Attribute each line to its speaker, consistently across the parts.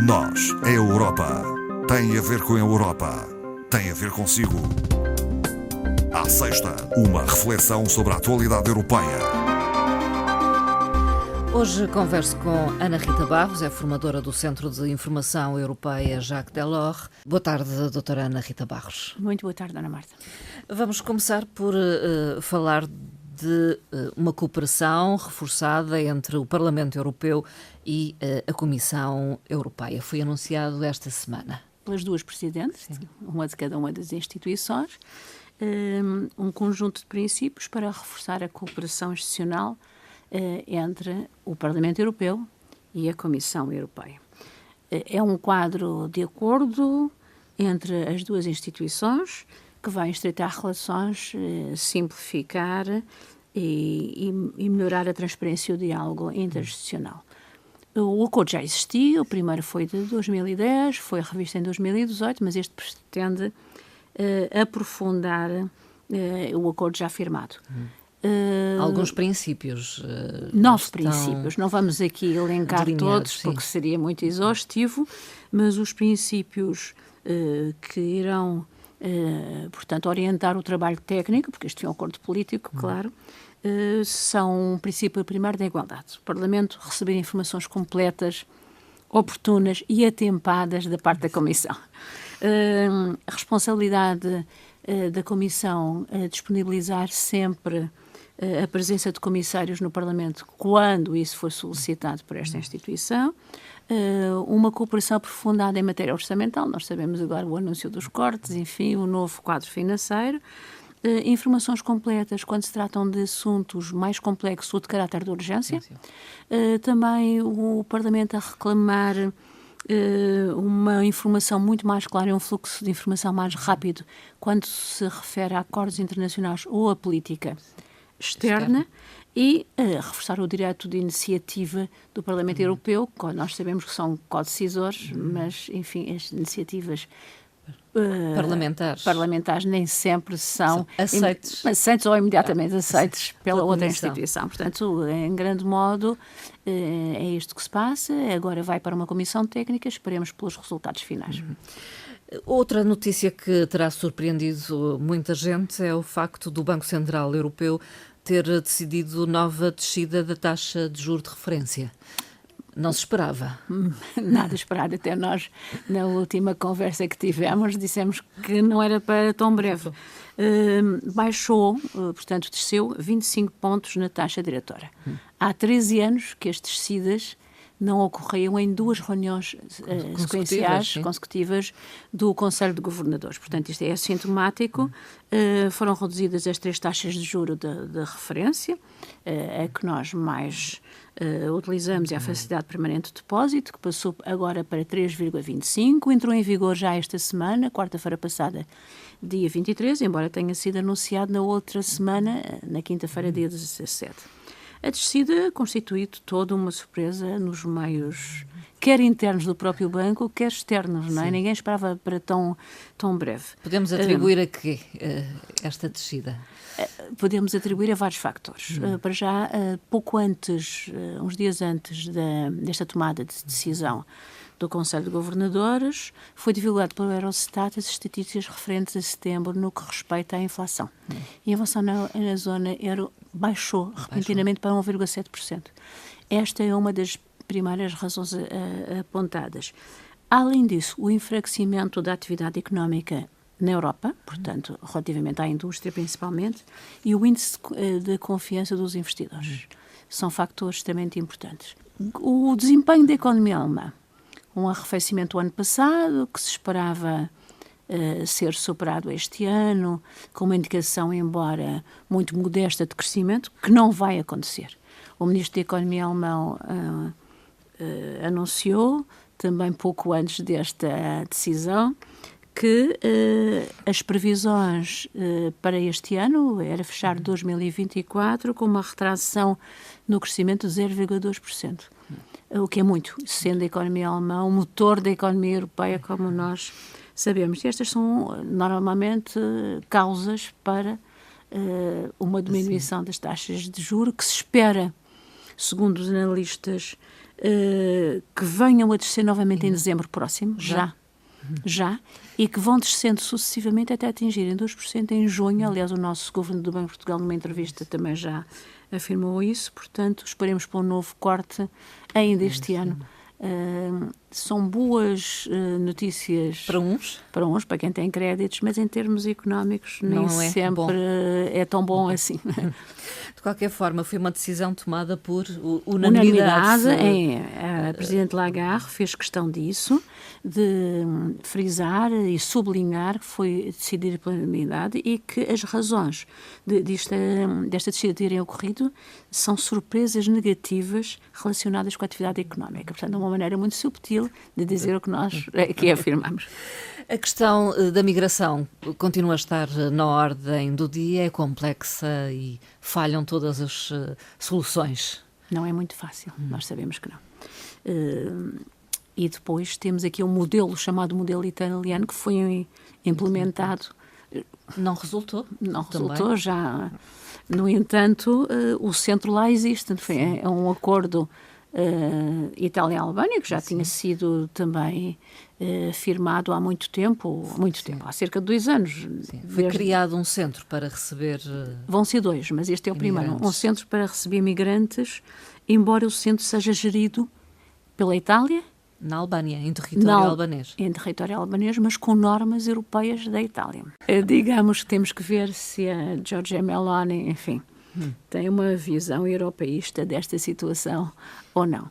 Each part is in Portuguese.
Speaker 1: Nós, a Europa, tem a ver com a Europa, tem a ver consigo. À sexta, uma reflexão sobre a atualidade europeia.
Speaker 2: Hoje converso com Ana Rita Barros, é formadora do Centro de Informação Europeia Jacques Delors. Boa tarde, doutora Ana Rita Barros.
Speaker 3: Muito boa tarde, Dona Marta.
Speaker 2: Vamos começar por falar de uma cooperação reforçada entre o Parlamento Europeu e a Comissão Europeia. Foi anunciado esta semana.
Speaker 3: Pelas duas presidentes, uma de cada uma das instituições, um conjunto de princípios para reforçar a cooperação institucional entre o Parlamento Europeu e a Comissão Europeia. É um quadro de acordo entre as duas instituições que vai estreitar relações, simplificar e melhorar a transparência e o diálogo interinstitucional. O acordo já existia, o primeiro foi de 2010, foi revisto em 2018, mas este pretende aprofundar o acordo já firmado.
Speaker 2: Alguns princípios.
Speaker 3: 9 princípios. Não vamos aqui elencar todos, porque seria muito exaustivo, mas os princípios que irão, portanto, orientar o trabalho técnico, porque este é um acordo político, claro, são um princípio primeiro da igualdade. O Parlamento receber informações completas, oportunas e atempadas da parte da Comissão. A responsabilidade da Comissão disponibilizar sempre a presença de comissários no Parlamento quando isso for solicitado por esta instituição, uma cooperação aprofundada em matéria orçamental, nós sabemos agora o anúncio dos cortes, enfim, o novo quadro financeiro, informações completas quando se tratam de assuntos mais complexos ou de caráter de urgência, também o Parlamento a reclamar uma informação muito mais clara, um fluxo de informação mais rápido quando se refere a acordos internacionais ou a política externa e reforçar o direito de iniciativa do Parlamento Europeu, que nós sabemos que são co-decisores, mas, enfim, as iniciativas parlamentares nem sempre são aceites ou imediatamente aceites pela outra instituição. Portanto, em grande modo, é isto que se passa. Agora vai para uma comissão técnica, esperemos pelos resultados finais.
Speaker 2: Outra notícia que terá surpreendido muita gente é o facto do Banco Central Europeu ter decidido nova descida da taxa de juros de referência. Não se esperava.
Speaker 3: Nada esperado. Até nós, na última conversa que tivemos, dissemos que não era para tão breve. Baixou, portanto, desceu 25 pontos na taxa diretora. Há 13 anos que as descidas não ocorriam em 2 reuniões consecutivas do Conselho de Governadores. Portanto, isto é assintomático. Foram reduzidas as 3 taxas de juro de referência, a que nós mais utilizamos é a facilidade permanente de depósito, que passou agora para 3,25, entrou em vigor já esta semana, quarta-feira passada, dia 23, embora tenha sido anunciado na outra semana, na quinta-feira, dia 17. A descida constitui toda uma surpresa nos meios, quer internos do próprio banco, quer externos, não é? Ninguém esperava para tão breve.
Speaker 2: Podemos atribuir a quê esta descida?
Speaker 3: Podemos atribuir a vários factores. Para já, pouco antes, uns dias antes desta tomada de decisão do Conselho de Governadores, foi divulgado pelo Eurostat as estatísticas referentes a setembro no que respeita à inflação. E a inflação na zona euro baixou repentinamente para 1,7%. Esta é uma das primeiras razões apontadas. Além disso, o enfraquecimento da atividade económica na Europa, portanto, relativamente à indústria principalmente, e o índice de confiança dos investidores. São fatores extremamente importantes. O desempenho da economia alemã, um arrefecimento do ano passado, que se esperava ser superado este ano, com uma indicação, embora muito modesta, de crescimento, que não vai acontecer. O Ministro da Economia alemão anunciou, também pouco antes desta decisão, que as previsões para este ano era fechar 2024 com uma retração no crescimento de 0,2%. O que é muito, sendo a economia alemã o motor da economia europeia, como nós sabemos. E estas são, normalmente, causas para uma diminuição das taxas de juros que se espera segundo os analistas, que venham a descer novamente em dezembro próximo, já, e que vão descendo sucessivamente até atingirem 2% em junho. Aliás, o nosso Governo do Banco de Portugal, numa entrevista, também já afirmou isso. Portanto, esperemos por um novo corte ainda este ano. São boas notícias para quem tem créditos, mas em termos económicos nem sempre é tão bom assim.
Speaker 2: De qualquer forma, foi uma decisão tomada por unanimidade.
Speaker 3: A Presidente Lagarde fez questão disso, de frisar e sublinhar que foi decidido pela unanimidade e que as razões desta descida terem ocorrido são surpresas negativas relacionadas com a atividade económica. Portanto, é uma maneira muito subtil de dizer o que nós aqui afirmamos.
Speaker 2: A questão da migração continua a estar na ordem do dia, é complexa e falham todas as soluções.
Speaker 3: Não é muito fácil, nós sabemos que não. E depois temos aqui um modelo chamado modelo italiano que foi implementado.
Speaker 2: Não resultou?
Speaker 3: Não resultou, já. No entanto, o centro lá existe. É um acordo Itália-Albânia, que já tinha sido também firmado há muito tempo, há cerca de 2 anos.
Speaker 2: Foi criado um centro para receber...
Speaker 3: Vão ser 2, mas este é o primeiro. Um centro para receber imigrantes, embora o centro seja gerido pela Itália.
Speaker 2: Na Albânia, em território albanês.
Speaker 3: Em território albanês, mas com normas europeias da Itália. Digamos que temos que ver se a Giorgia Meloni, enfim, tem uma visão europeísta desta situação ou não.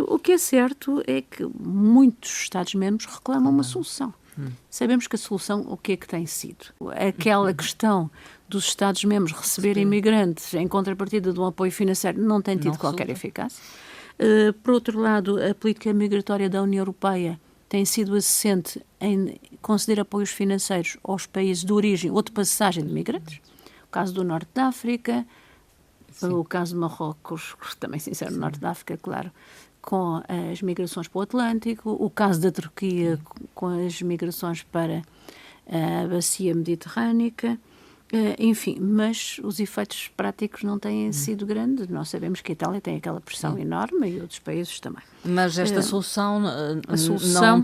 Speaker 3: O que é certo é que muitos Estados-membros reclamam uma solução. Sabemos que a solução, o que é que tem sido? Aquela questão dos Estados-membros receberem imigrantes em contrapartida de um apoio financeiro não tem tido qualquer eficácia. Por outro lado, a política migratória da União Europeia tem sido assente em conceder apoios financeiros aos países de origem ou de passagem de migrantes. O caso do Norte da África, o caso de Marrocos, também sincero, no Norte da África, claro, com as migrações para o Atlântico, o caso da Turquia com as migrações para a bacia mediterrânica. Enfim, mas os efeitos práticos não têm sido grandes. Nós sabemos que a Itália tem aquela pressão enorme e outros países também.
Speaker 2: Mas esta solução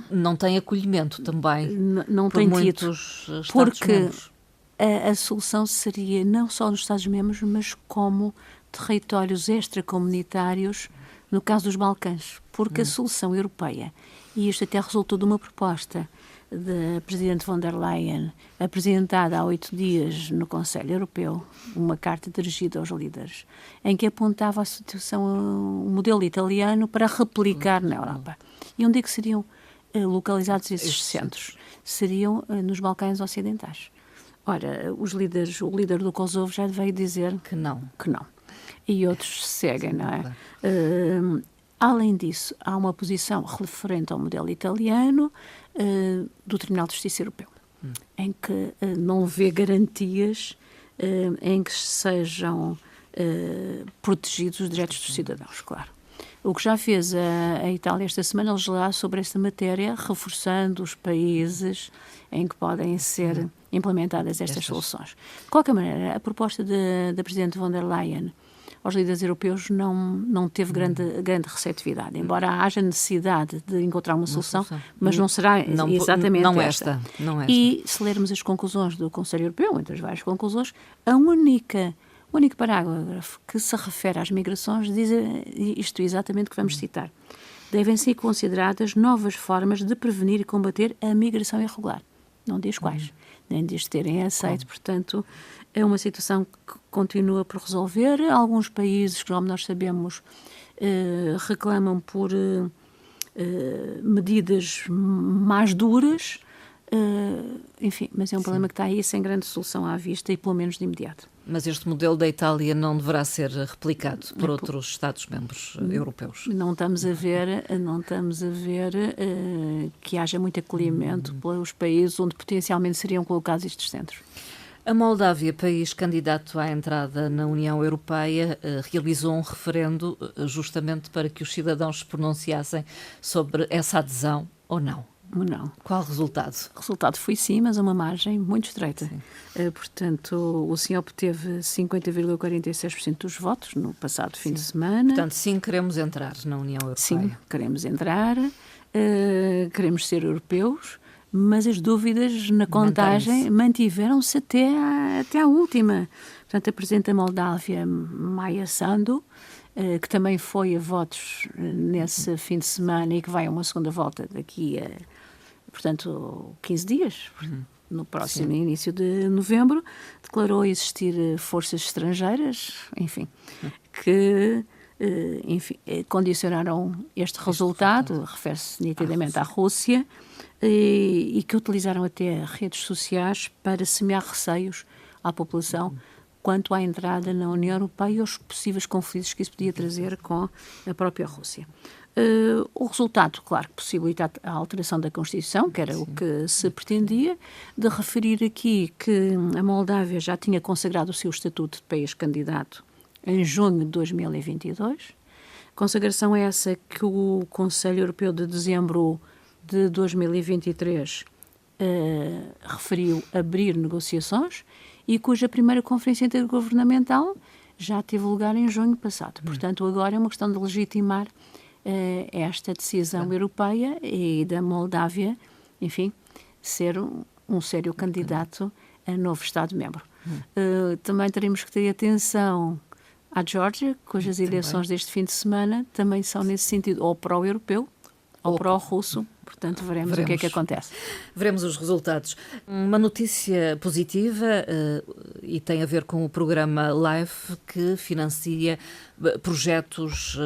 Speaker 2: não tem acolhimento também
Speaker 3: não
Speaker 2: por
Speaker 3: tem
Speaker 2: muitos
Speaker 3: tido,
Speaker 2: Estados-membros.
Speaker 3: A solução seria não só nos Estados-membros, mas como territórios extracomunitários, no caso dos Balcãs. Porque a solução europeia, e isto até resultou de uma proposta da Presidente von der Leyen, apresentada há 8 dias no Conselho Europeu, uma carta dirigida aos líderes, em que apontava a situação, o modelo italiano para replicar na Europa. E onde é que seriam localizados esses centros? Seriam nos Balcãs Ocidentais. Ora, o líder do Kosovo já veio dizer
Speaker 2: que não.
Speaker 3: E outros seguem, não é? Além disso, há uma posição referente ao modelo italiano do Tribunal de Justiça Europeu, em que não vê garantias em que sejam protegidos os direitos dos cidadãos, claro. O que já fez a Itália esta semana, legislar sobre esta matéria, reforçando os países em que podem ser implementadas estas soluções. De qualquer maneira, a proposta da Presidente von der Leyen aos líderes europeus não teve grande receptividade, embora haja necessidade de encontrar uma solução, mas não será exatamente esta.
Speaker 2: Não esta.
Speaker 3: E se lermos as conclusões do Conselho Europeu, entre as várias conclusões, o único parágrafo que se refere às migrações diz isto exatamente que vamos citar. Devem ser consideradas novas formas de prevenir e combater a migração irregular. Não diz quais, nem diz terem aceito, portanto, é uma situação que continua por resolver. Alguns países, como nós sabemos, reclamam por medidas mais duras, enfim, mas é um problema que está aí sem grande solução à vista e pelo menos de imediato.
Speaker 2: Mas este modelo da Itália não deverá ser replicado por outros Estados-membros europeus?
Speaker 3: Não estamos a ver que haja muito acolhimento pelos países onde potencialmente seriam colocados estes centros.
Speaker 2: A Moldávia, país candidato à entrada na União Europeia, realizou um referendo justamente para que os cidadãos se pronunciassem sobre essa adesão ou não.
Speaker 3: Não.
Speaker 2: Qual o resultado?
Speaker 3: O resultado foi sim, mas uma margem muito estreita. Portanto, o sim obteve 50,46% dos votos no passado fim de semana.
Speaker 2: Portanto, sim, queremos entrar na União Europeia.
Speaker 3: Sim, queremos entrar, queremos ser europeus, mas as dúvidas na contagem mantiveram-se até à última. Portanto, a Presidente da Moldávia, Maia Sandu, que também foi a votos nesse fim de semana e que vai a uma segunda volta daqui a, portanto, 15 dias, no próximo início de novembro, declarou existir forças estrangeiras, enfim, que condicionaram este resultado, refere-se nitidamente à Rússia, e que utilizaram até redes sociais para semear receios à população quanto à entrada na União Europeia e aos possíveis conflitos que isso podia trazer com a própria Rússia. O resultado, claro, que possibilita a alteração da Constituição, que era o que se pretendia, de referir aqui que a Moldávia já tinha consagrado o seu estatuto de país candidato em junho de 2022. Consagração essa que o Conselho Europeu de dezembro de 2023 referiu abrir negociações e cuja primeira conferência intergovernamental já teve lugar em junho passado. Portanto, agora é uma questão de legitimar esta decisão europeia e da Moldávia, enfim, ser um sério candidato a novo Estado-membro. Também teremos que ter atenção à Geórgia, cujas eleições deste fim de semana também são nesse sentido, ou pró-europeu ou pró-russo. Portanto, veremos o que é que acontece.
Speaker 2: Veremos os resultados. Uma notícia positiva e tem a ver com o programa LIFE, que financia projetos,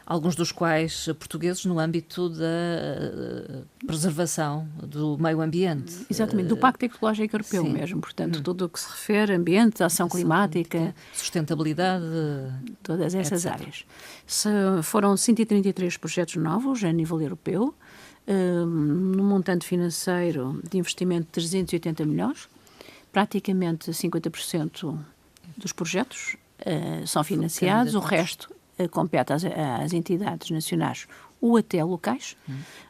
Speaker 2: alguns dos quais portugueses, no âmbito da preservação do meio ambiente.
Speaker 3: Exatamente, do Pacto Ecológico Europeu mesmo. Portanto, tudo o que se refere a ambiente, a ação climática,
Speaker 2: sustentabilidade,
Speaker 3: todas essas
Speaker 2: etc.
Speaker 3: áreas. Foram 133 projetos novos a nível europeu, num montante financeiro de investimento de 380 milhões, praticamente 50% dos projetos são financiados, o resto compete às entidades nacionais ou até locais,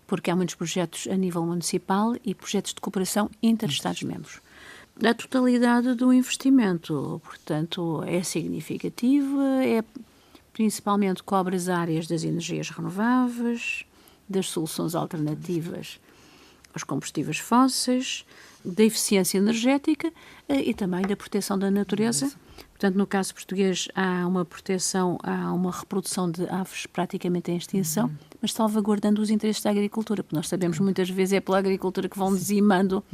Speaker 3: porque há muitos projetos a nível municipal e projetos de cooperação inter-Estados-membros. A totalidade do investimento, portanto, é significativa, principalmente cobre as áreas das energias renováveis, das soluções alternativas aos combustíveis fósseis, da eficiência energética e também da proteção da natureza. Portanto, no caso português, há uma proteção, há uma reprodução de aves praticamente em extinção, mas salvaguardando os interesses da agricultura, porque nós sabemos muitas vezes é pela agricultura que vão dizimando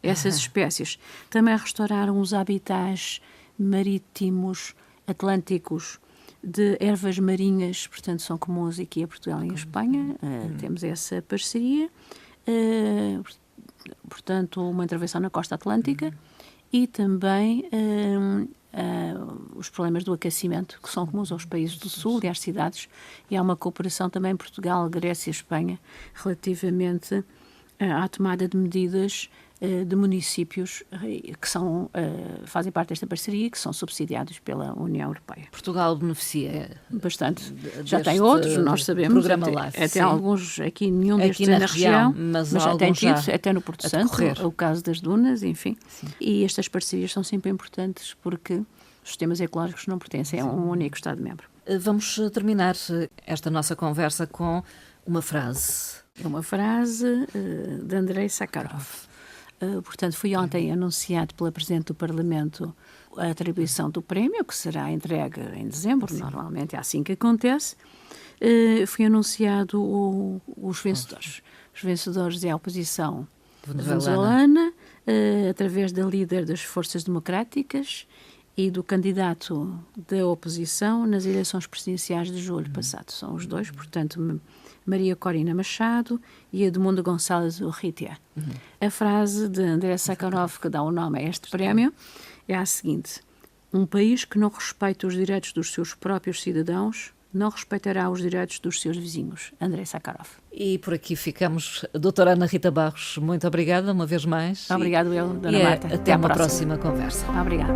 Speaker 3: essas espécies. Também restauraram os habitats marítimos, atlânticos, de ervas marinhas, portanto, são comuns aqui a Portugal e em Espanha. Temos essa parceria. Portanto, uma intervenção na costa atlântica e também os problemas do aquecimento, que são comuns aos países do Sul e às cidades. E há uma cooperação também Portugal, Grécia e Espanha relativamente à tomada de medidas de municípios que fazem parte desta parceria e que são subsidiados pela União Europeia.
Speaker 2: Portugal beneficia
Speaker 3: bastante. Já tem outros, nós sabemos.
Speaker 2: Programa LIFE,
Speaker 3: até alguns, aqui nenhum destes na região, mas já tem tido, até no Porto Santo, o caso das dunas, enfim. Sim. E estas parcerias são sempre importantes porque os sistemas ecológicos não pertencem a um único Estado-membro.
Speaker 2: Vamos terminar esta nossa conversa com uma frase.
Speaker 3: É uma frase de Andrei Sakharov. Portanto, foi ontem anunciado pela Presidente do Parlamento a atribuição do prémio, que será entregue em dezembro, normalmente é assim que acontece. Foi anunciado os vencedores. Os vencedores é a oposição venezuelana, através da líder das Forças Democráticas e do candidato da oposição nas eleições presidenciais de julho passado. São os dois, portanto, Maria Corina Machado e Edmundo Gonçalves Urrutia. A frase de Andrei Sakharov, que dá o nome a este prémio, é a seguinte: um país que não respeita os direitos dos seus próprios cidadãos não respeitará os direitos dos seus vizinhos. Andrei Sakharov.
Speaker 2: E por aqui ficamos. Doutora Ana Rita Barros, muito obrigada uma vez mais.
Speaker 3: Obrigado eu, Dona Marta.
Speaker 2: Até uma próxima conversa.
Speaker 3: Obrigada.